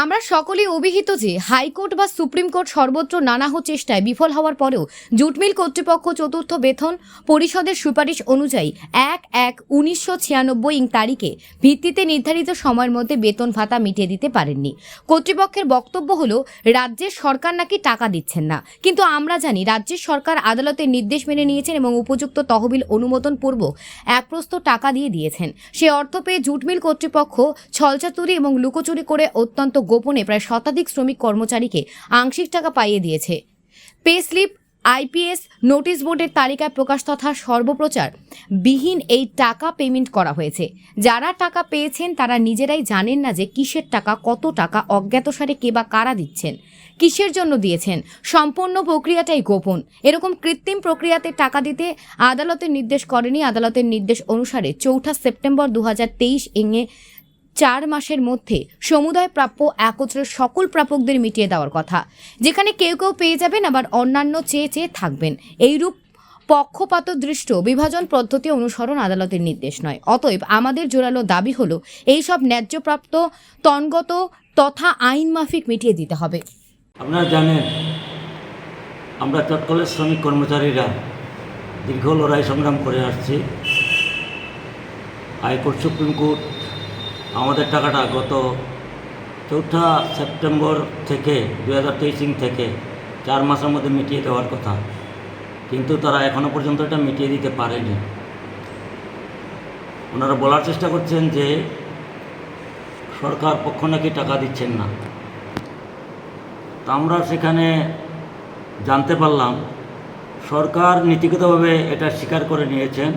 আমরা সকলেই অভিহিত যে হাইকোর্ট বা সুপ্রিম কোর্ট সর্বত্র নানাহ চেষ্টায় বিফল হওয়ার পরেও জুট মিল কর্তৃপক্ষ চতুর্থ বেতন পরিষদের সুপারিশ অনুযায়ী ১/১/১৯৯৬ তারিখে ভিত্তিতে নির্ধারিত সময়ের মধ্যে বেতন ভাতা মিটিয়ে দিতে পারেননি। কর্তৃপক্ষের বক্তব্য হলো রাজ্যের সরকার নাকি টাকা দিচ্ছেন না, কিন্তু আমরা জানি রাজ্যের সরকার আদালতের নির্দেশ মেনে নিয়েছেন এবং উপযুক্ত তহবিল অনুমোদন পূর্বক এক প্রস্ত টাকা দিয়েছেন। সে অর্থ পেয়ে জুট মিল কর্তৃপক্ষ ছলচাতুরি এবং লুকোচুরি করে অত্যন্ত গোপনে প্রায় শতাধিক শ্রমিক কর্মচারীকে আংশিক টাকা পাইয়ে দিয়েছে। পে স্লিপ, আইপিএস, নোটিশ বোর্ডের তালিকায় প্রকাশ তথা সর্বপ্রচার বিহীন এই টাকা পেমেন্ট করা হয়েছে। যারা টাকা পেয়েছেন তারা নিজেরাই জানেন না যে কিসের টাকা, কত টাকা, অজ্ঞাতসারে কে বা কারা দিচ্ছেন, কিসের জন্য দিয়েছেন। সম্পূর্ণ প্রক্রিয়াটাই গোপন। এরকম কৃত্রিম প্রক্রিয়াতে টাকা দিতে আদালতের নির্দেশ করেনি। আদালতের নির্দেশ অনুসারে ৪ সেপ্টেম্বর ২০২৩ এঙে ৪ মাসের মধ্যে সমুদায় প্রাপ্য একত্রে সকল প্রাপকদের মিটিয়ে দেওয়ার কথা, যেখানে কেউ কেউ পেয়ে যাবেন আবার অন্যান্য চেয়ে থাকবেন। এইরূপ পক্ষপাতদৃষ্ট বিভাজন পদ্ধতি অনুসরণ আদালতের নির্দেশ নয়। অতএব আমাদের জোরালো দাবি হলো এইসব ন্যায্যপ্রাপ্ত তনগত তথা আইন মাফিক মিটিয়ে দিতে হবে। আপনারা জানেন, আমরা চটকলের শ্রমিক কর্মচারীরা দীর্ঘ লড়াই সংগ্রাম করে আসছি। হাইকোর্ট, সুপ্রিম কোর্ট আমাদের টাকাটা গত ৪ সেপ্টেম্বর থেকে ২০২৩ থেকে ৪ মাসের মধ্যে মিটিয়ে দেওয়ার কথা, কিন্তু তারা এখনও পর্যন্ত এটা মিটিয়ে দিতে পারেনি। ওনারা বলার চেষ্টা করছেন যে সরকার পক্ষ নাকি টাকা দিচ্ছেন না। তা আমরা সেখানে জানতে পারলাম সরকার নীতিগতভাবে এটা স্বীকার করে নিয়েছেন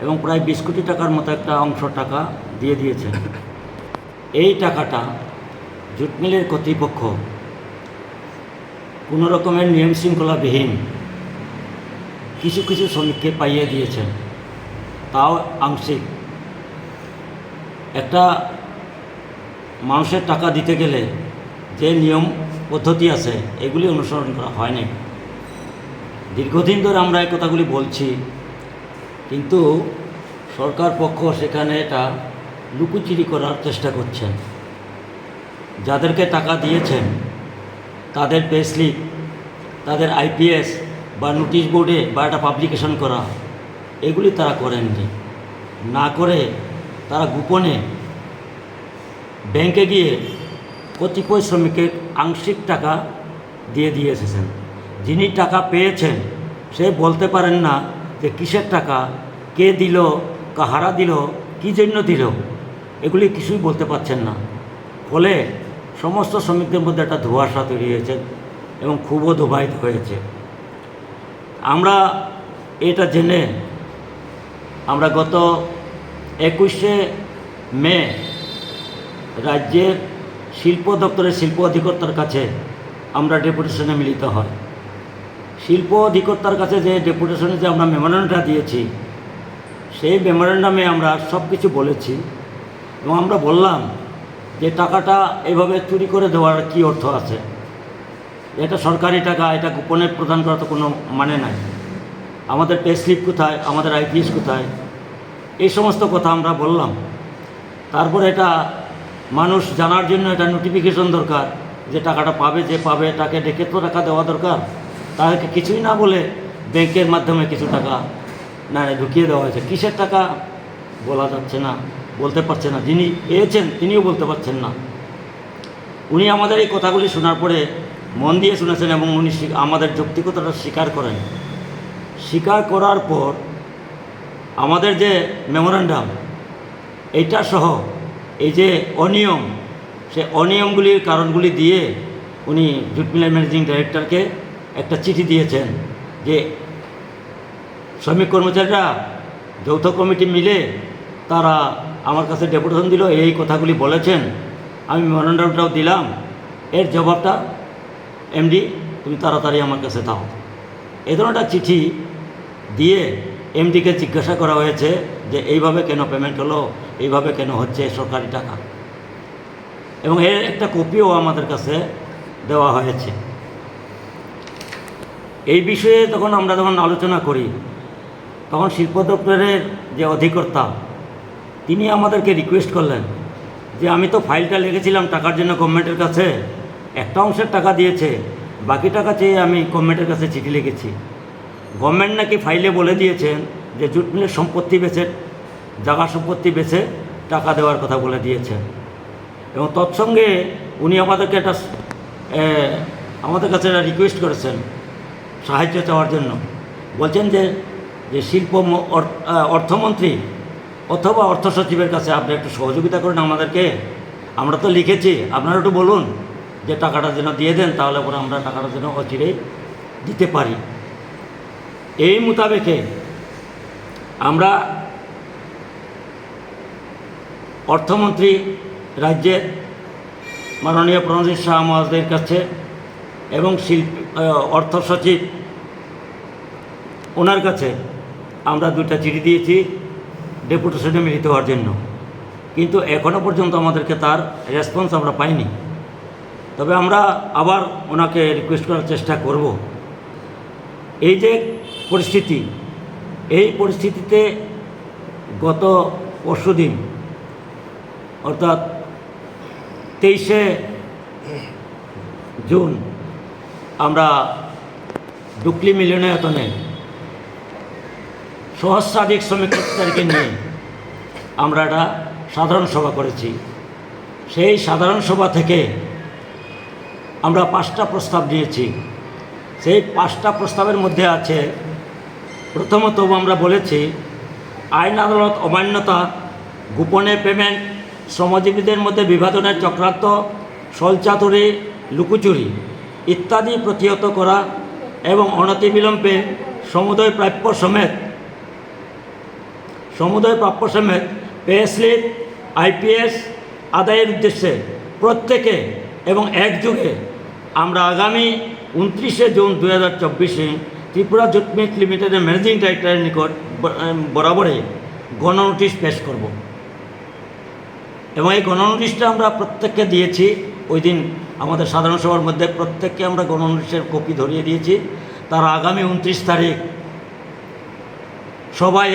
এবং প্রায় ২০ কোটি টাকার মতো একটা অংশ টাকা দিয়ে দিয়েছেন। এই টাকাটা জুট মিলের কর্তৃপক্ষ কোনো রকমের নিয়ম শৃঙ্খলাবিহীন কিছু কিছু শ্রমিককে পাইয়ে দিয়েছেন, তাও আংশিক। একটা মানুষের টাকা দিতে গেলে যে নিয়ম পদ্ধতি আছে এগুলি অনুসরণ করা হয়নি। দীর্ঘদিন ধরে আমরা এই কথাগুলি বলছি, কিন্তু সরকার পক্ষ সেখানে এটা লুকোচুরি করার চেষ্টা করছেন। যাদেরকে টাকা দিয়েছেন তাদের পে স্লিপ, তাদের আইপিএস বা নোটিশ বোর্ডে বা একটা পাবলিকেশন করা, এগুলি তারা করেননি। না করে তারা গোপনে ব্যাংকে গিয়ে কতিপয় শ্রমিকের আংশিক টাকা দিয়ে এসেছেন। যিনি টাকা পেয়েছেন সে বলতে পারেন না যে কিসের টাকা, কে দিল, কাহারা দিল, কী জন্য দিল, এগুলি কিছুই বলতে পারছেন না। ফলে সমস্ত শ্রমিকদের মধ্যে একটা ধোঁয়াশা তৈরি হয়েছে এবং খুবও দুঃখিত হয়েছে। আমরা এটা জেনে আমরা গত ২১শে মে রাজ্যের শিল্প দপ্তরের শিল্প অধিকর্তার কাছে আমরা ডেপুটেশনে মিলিত হয়। শিল্প অধিকর্তার কাছে যে ডেপুটেশনে যে আমরা মেমোরেন্ডামটা দিয়েছি, সেই মেমোরেন্ডামে আমরা সব কিছু বলেছি এবং আমরা বললাম যে টাকাটা এভাবে চুরি করে দেওয়ার কী অর্থ আছে। এটা সরকারি টাকা, এটা গোপনে প্রদান করা তো কোনো মানে নাই। আমাদের পে স্লিপ কোথায়, আমাদের আইপিএস কোথায়, এই সমস্ত কথা আমরা বললাম। তারপরে এটা মানুষ জানার জন্য এটা নোটিফিকেশন দরকার, যে টাকাটা পাবে, যে পাবে তাকে ডেকে তো টাকা দেওয়া দরকার। তাদেরকে কিছুই না বলে ব্যাংকের মাধ্যমে কিছু টাকা না ঢুকিয়ে দেওয়া হয়েছে। কিসের টাকা বলা যাচ্ছে না, বলতে পারছে না। যিনি পেয়েছেন তিনিও বলতে পারছেন না। উনি আমাদের এই কথাগুলি শোনার পরে মন দিয়ে শুনেছেন এবং উনি আমাদের যৌক্তিকতাটা স্বীকার করেন। স্বীকার করার পর আমাদের যে মেমোরেন্ডাম এইটা সহ এই যে অনিয়ম, সে অনিয়মগুলির কারণগুলি দিয়ে উনি জুট মিলের ম্যানেজিং ডাইরেক্টরকে একটা চিঠি দিয়েছেন যে শ্রমিক কর্মচারীরা যৌথ কমিটি মিলে তারা আমার কাছে ডেপুটেশন দিল, এই কথাগুলি বলেছেন, আমি মেমোরেন্ডামটাও দিলাম, এর জবাবটা এমডি তুমি তাড়াতাড়ি আমার কাছে দাও। এই ধরনের চিঠি দিয়ে এমডিকে জিজ্ঞাসা করা হয়েছে যে এইভাবে কেন পেমেন্ট হলো, এইভাবে কেন হচ্ছে সরকারি টাকা, এবং এর একটা কপিও আমাদের কাছে দেওয়া হয়েছে। এই বিষয়ে আমরা যখন আলোচনা করি, তখন শিল্প দপ্তরের যে অধিকর্তা তিনি আমাদেরকে রিকোয়েস্ট করলেন যে আমি তো ফাইলটা লিখেছিলাম টাকার জন্য গভর্নমেন্টের কাছে, একটা অংশের টাকা দিয়েছে, বাকি টাকা চেয়ে আমি গভর্নমেন্টের কাছে চিঠি লিখেছি। গভর্নমেন্ট নাকি ফাইলে বলে দিয়েছেন যে জুট মিলের সম্পত্তি বেচে, জায়গা সম্পত্তি বেচে টাকা দেওয়ার কথা বলে দিয়েছেন। এবং তৎসঙ্গে উনি আমাদেরকে আমাদের কাছে একটা রিকোয়েস্ট করেছেন সাহায্য চাওয়ার জন্য। বলছেন যে শিল্প অর্থমন্ত্রী অথবা অর্থ সচিবের কাছে আপনি একটু সহযোগিতা করেন আমাদেরকে, আমরা তো লিখেছি, আপনারা একটু বলুন যে টাকাটা যেন দিয়ে দেন, তাহলে পরে আমরা টাকাটা যেন অচিরেই দিতে পারি। এই মোতাবেকে আমরা অর্থমন্ত্রী রাজ্যের মাননীয় প্রণজিৎ শাহ মহাশয়ের কাছে এবং অর্থ সচিব ওনার কাছে আমরা 2টা চিঠি দিয়েছি ডেপুটেশনে মিলিত হওয়ার জন্য, কিন্তু এখনও পর্যন্ত আমাদেরকে তার রেসপন্স আমরা পাইনি। তবে আমরা আবার ওনাকে রিকোয়েস্ট করার চেষ্টা করব। এই যে পরিস্থিতি, এই পরিস্থিতিতে গত পরশুদিন অর্থাৎ 23শে জুন আমরা ডুকলি মিলনায়তনে সহস্রাধিক শ্রমিকদেরকে নিয়ে আমরা একটা সাধারণ সভা করেছি। সেই সাধারণ সভা থেকে আমরা 5টা প্রস্তাব নিয়েছি। সেই 5টা প্রস্তাবের মধ্যে আছে, প্রথমত আমরা বলেছি আইন আদালত অমান্যতা, গোপনে পেমেন্ট, শ্রমজীবীদের মধ্যে বিভাজনের চক্রান্ত, ছলচাতুরি, লুকোচুরি ইত্যাদি প্রতিহত করা এবং অনতিবিলম্বে সমুদয় প্রাপ্য সমেত পে স্লিপ আইপিএস আদায়ের উদ্দেশ্যে প্রত্যেকে এবং একযোগে আমরা আগামী 29শে জুন 2024 ত্রিপুরা জুট মিল লিমিটেডের ম্যানেজিং ডাইরেক্টরের নিকট বরাবরে গণনোটিশ পেশ করব। এবং এই গণনোটিশটা আমরা প্রত্যেককে দিয়েছি। ওই দিন আমাদের সাধারণ সভার মধ্যে প্রত্যেককে আমরা গণনোটিশের কপি ধরিয়ে দিয়েছি। তারা আগামী 29 তারিখ সবাই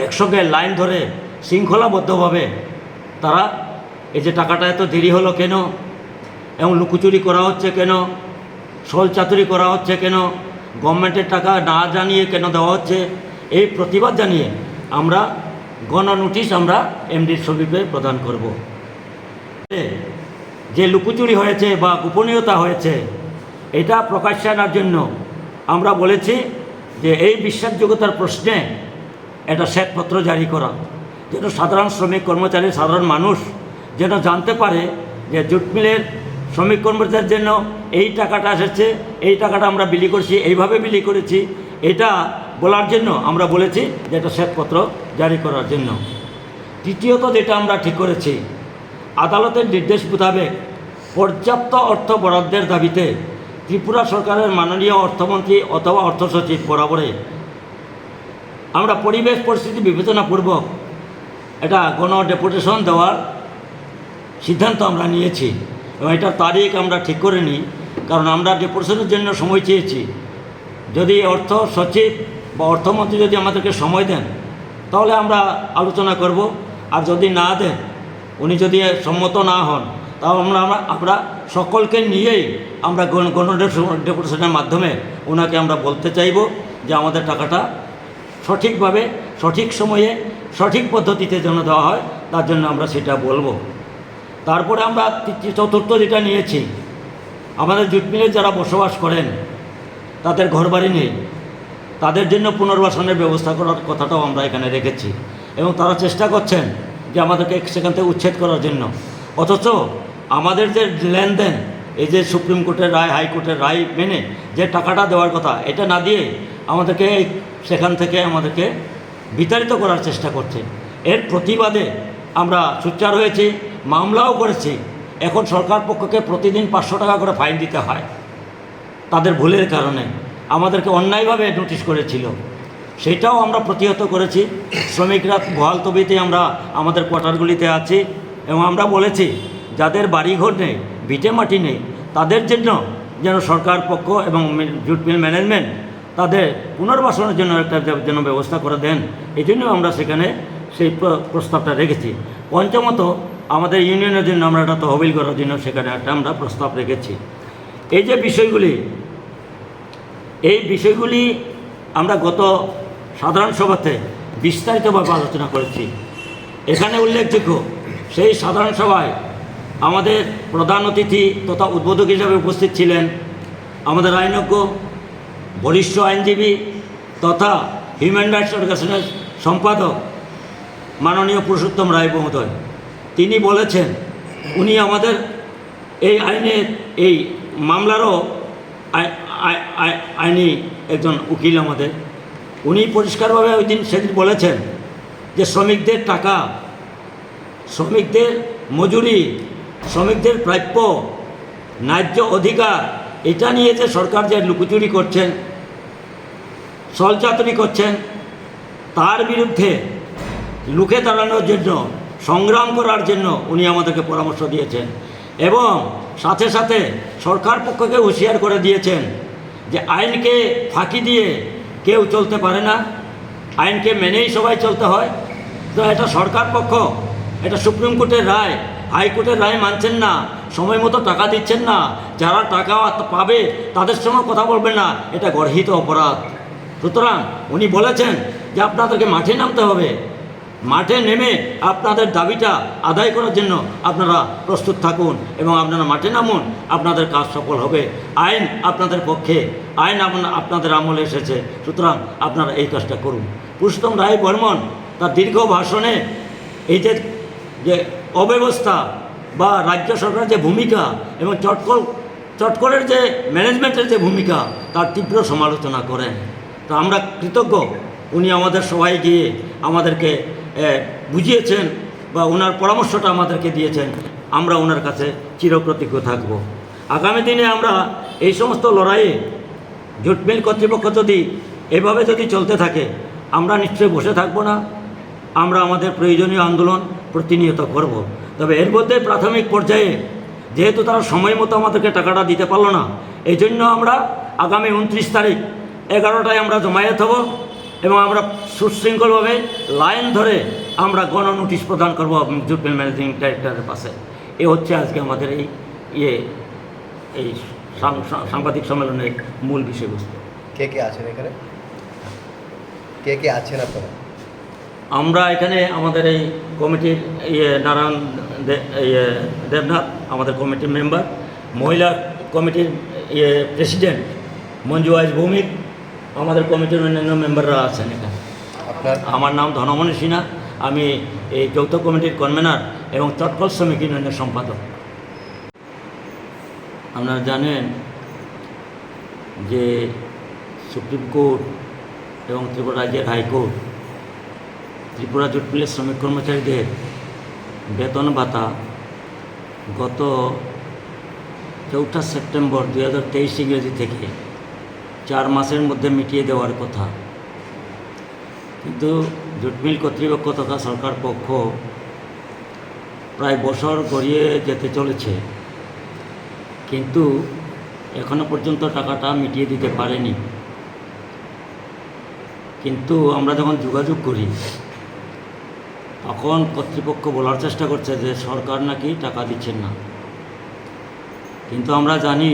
একসঙ্গে লাইন ধরে শৃঙ্খলাবদ্ধভাবে তারা এই যে টাকাটা এত দেরি হলো কেন, এবং লুকোচুরি করা হচ্ছে কেন, ছলচাতুরি করা হচ্ছে কেন, গভর্নমেন্টের টাকা না জানিয়ে কেন দেওয়া হচ্ছে, এই প্রতিবাদ জানিয়ে আমরা গণনোটিশ আমরা এমডির সচিবে প্রদান করব। যে লুকোচুরি হয়েছে বা গোপনীয়তা হয়েছে এটা প্রকাশ্যে আনার জন্য আমরা বলেছি যে এই বিশ্বাসযোগ্যতার প্রশ্নে একটা শ্বেতপত্র জারি করা, যেন সাধারণ শ্রমিক কর্মচারী, সাধারণ মানুষ যেন জানতে পারে যে জুট মিলের শ্রমিক কর্মচারীর জন্য এই টাকাটা এসেছে, এই টাকাটা আমরা বিলি করছি, এইভাবে বিলি করেছি, এটা বলার জন্য আমরা বলেছি যে একটা শ্বেতপত্র জারি করার জন্য। তৃতীয়ত যেটা আমরা ঠিক করেছি, আদালতের নির্দেশ মোতাবেক পর্যাপ্ত অর্থ বরাদ্দের দাবিতে ত্রিপুরা সরকারের মাননীয় অর্থমন্ত্রী অথবা অর্থ সচিব বরাবরে আমরা পরিবেশ পরিস্থিতি বিবেচনাপূর্বক এটা গণ ডেপুটেশন দেওয়ার সিদ্ধান্ত আমরা নিয়েছি। এবং এটার তারিখ আমরা ঠিক করে নিই, কারণ আমরা ডেপুটেশনের জন্য সময় চেয়েছি। যদি অর্থ সচিব বা অর্থমন্ত্রী যদি আমাদেরকে সময় দেন তাহলে আমরা আলোচনা করব, আর যদি না দেন, উনি যদি সম্মত না হন, তাহলে আমরা সকলকে নিয়েই আমরা গণ ডেপুটেশনের মাধ্যমে ওনাকে আমরা বলতে চাইব যে আমাদের টাকাটা সঠিকভাবে, সঠিক সময়ে, সঠিক পদ্ধতিতে যেন দেওয়া হয়, তার জন্য আমরা সেটা বলবো। তারপরে আমরা চতুর্থ যেটা নিয়েছি, আমাদের জুট মিলে যারা বসবাস করেন তাদের ঘরবাড়ি নেই, তাদের জন্য পুনর্বাসনের ব্যবস্থা করার কথাটাও আমরা এখানে রেখেছি। এবং তারা চেষ্টা করছেন যে আমাদেরকে সেখান থেকে উচ্ছেদ করার জন্য, অথচ আমাদের যে লেনদেন, এই যে সুপ্রিম কোর্টের রায়, হাইকোর্টের রায় মেনে যে টাকাটা দেওয়ার কথা, এটা না দিয়ে আমাদেরকে সেখান থেকে আমাদেরকে বিতাড়িত করার চেষ্টা করছে। এর প্রতিবাদে আমরা সোচ্চার হয়েছি, মামলাও করেছি। এখন সরকার পক্ষকে প্রতিদিন 500 টাকা করে ফাইন দিতে হয় তাদের ভুলের কারণে। আমাদেরকে অন্যায়ভাবে নোটিশ করেছিল, সেটাও আমরা প্রতিহত করেছি। শ্রমিকরা বহাল তবিতে আমরা আমাদের কোয়ার্টারগুলিতে আছি, এবং আমরা বলেছি যাদের বাড়িঘর নেই, ভিটে মাটি নেই, তাদের জন্য যেন সরকার পক্ষ এবং জুট মিল ম্যানেজমেন্ট তাদের পুনর্বাসনের জন্য একটা যেন ব্যবস্থা করে দেন। এই জন্য আমরা সেখানে সেই প্রস্তাবটা রেখেছি। পঞ্চমত, আমাদের ইউনিয়নের জন্য আমরা একটা তহবিল করার জন্য সেখানে একটা আমরা প্রস্তাব রেখেছি। এই যে বিষয়গুলি আমরা গত সাধারণ সভাতে বিস্তারিতভাবে আলোচনা করেছি। এখানে উল্লেখযোগ্য, সেই সাধারণ সভায় আমাদের প্রধান অতিথি তথা উদ্বোধক হিসাবে উপস্থিত ছিলেন আমাদের আইনজ্ঞ বরিষ্ঠ আইনজীবী তথা হিউম্যান রাইটস অর্গানাইজেশনের সম্পাদক মাননীয় পুরুষোত্তম রায় মহোদয়। তিনি বলেছেন, উনি আমাদের এই আইনের এই মামলারও আইনি একজন উকিল আমাদের। উনি পরিষ্কারভাবে সেদিন বলেছেন যে শ্রমিকদের টাকা, শ্রমিকদের মজুরি, শ্রমিকদের প্রাপ্য ন্যায্য অধিকার, এটা নিয়ে যে সরকার যে লুকোচুরি করছেন, ছলচাতুরি করছেন, তার বিরুদ্ধে রুখে দাঁড়ানোর জন্য, সংগ্রাম করার জন্য উনি আমাদেরকে পরামর্শ দিয়েছেন এবং সাথে সাথে সরকার পক্ষকে হুঁশিয়ার করে দিয়েছেন যে আইনকে ফাঁকি দিয়ে কেউ চলতে পারে না, আইনকে মেনেই সবাই চলতে হয়। তো এটা সরকার পক্ষ, এটা সুপ্রিম কোর্টের রায়, হাইকোর্টের রায় মানছেন না, সময় মতো টাকা দিচ্ছেন না, যারা টাকা পাবে তাদের সঙ্গে কথা বলবেন না, এটা গর্হিত অপরাধ। সুতরাং উনি বলেছেন যে আপনাদেরকে মাঠে নামতে হবে, মাঠে নেমে আপনাদের দাবিটা আদায় করার জন্য আপনারা প্রস্তুত থাকুন এবং আপনারা মাঠে নামুন, আপনাদের কাজ সফল হবে। আইন আপনাদের পক্ষে, আইন আপনাদের আমলে এসেছে, সুতরাং আপনারা এই কাজটা করুন। পুরুষোত্তম রায় বর্মন তার দীর্ঘ ভাষণে এই যে অব্যবস্থা বা রাজ্য সরকারের যে ভূমিকা এবং চটকলের যে ম্যানেজমেন্টের যে ভূমিকা, তার তীব্র সমালোচনা করেন। তো আমরা কৃতজ্ঞ, উনি আমাদের সবাই গিয়ে আমাদেরকে বুঝিয়েছেন বা ওনার পরামর্শটা আমাদেরকে দিয়েছেন। আমরা ওনার কাছে চিরকৃতজ্ঞ থাকব। আগামী দিনে আমরা এই সমস্ত লড়াইয়ে জুট মিল কর্তৃপক্ষ এভাবে যদি চলতে থাকে, আমরা নিশ্চয়ই বসে থাকব না। আমরা আমাদের প্রয়োজনীয় আন্দোলন প্রতিনিয়ত করব। তবে এর মধ্যে প্রাথমিক পর্যায়ে যেহেতু তারা সময় মতো আমাদেরকে টাকাটা দিতে পারলো না, এই জন্য আমরা আগামী 29 তারিখ 11টায় আমরা জমায়েত হব এবং আমরা সুশৃঙ্খলভাবে লাইন ধরে আমরা গণ নোটিশ প্রদান করব জুট মিল ম্যানেজিং ডাইরেক্টরের পাশে। এ হচ্ছে আজকে আমাদের এই সাংবাদিক সম্মেলনের মূল বিষয়বস্তু। কে কে আছেন এখানে? কে কে আছেন আপনারা? আমরা এখানে আমাদের এই কমিটির নারায়ণ দেবনাথ আমাদের কমিটির মেম্বার, মহিলা কমিটির প্রেসিডেন্ট মঞ্জু আইজ ভৌমিক, আমাদের কমিটির অন্যান্য মেম্বাররা আছেন এখানে। আপনার? আমার নাম ধনমণি সিনহা, আমি এই যৌথ কমিটির কনভেনার এবং চটকল শ্রমিক ইউনিয়নের সম্পাদক। আপনারা জানেন যে সুপ্রিম কোর্ট এবং ত্রিপুরা রাজ্যের হাইকোর্ট ত্রিপুরা জুট মিলের শ্রমিক কর্মচারীদের বেতন ভাতা গত 4 সেপ্টেম্বর 2023 ইংরেজি থেকে 4 মাসের মধ্যে মিটিয়ে দেওয়ার কথা, কিন্তু জুট মিল কর্তৃপক্ষ তথা সরকার পক্ষ প্রায় বছর গড়িয়ে যেতে চলেছে, কিন্তু এখনো পর্যন্ত টাকাটা মিটিয়ে দিতে পারেনি। কিন্তু আমরা যখন যোগাযোগ করি তখন কর্তৃপক্ষ বলার চেষ্টা করছে যে সরকার নাকি টাকা দিচ্ছেন না, কিন্তু আমরা জানি